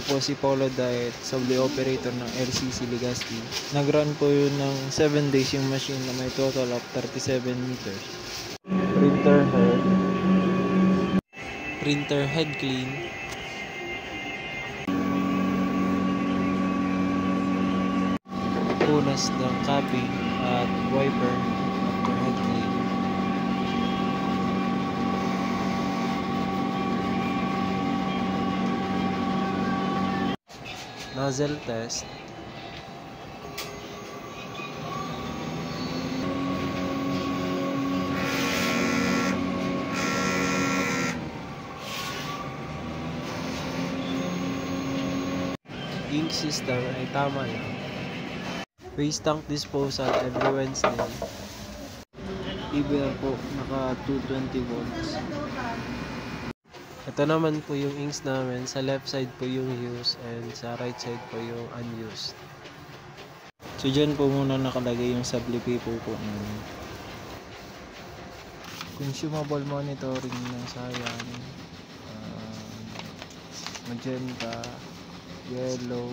Ako po si Paulo Diet, Subway Operator ng LCC Legazpi. Nag-run po yun ng 7 days yung machine na may total of 37 meters. Printer head clean. Punas ng capping at wiper after head clean. Nozzle test. Ink system ay tama lang. Waste tank disposal every Wednesday. EBR po, naka 220 volts. Ito naman po yung inks namin. Sa left side po yung used and sa right side po yung unused. So dyan po muna nakalagay yung subli paper po namin. Consumable monitoring ng Cyan, magenta, yellow,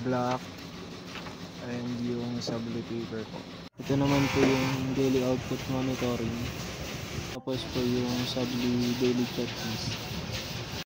black, and yung subli paper po. Ito naman po yung daily output monitoring. Tapos po yung subli daily checklist.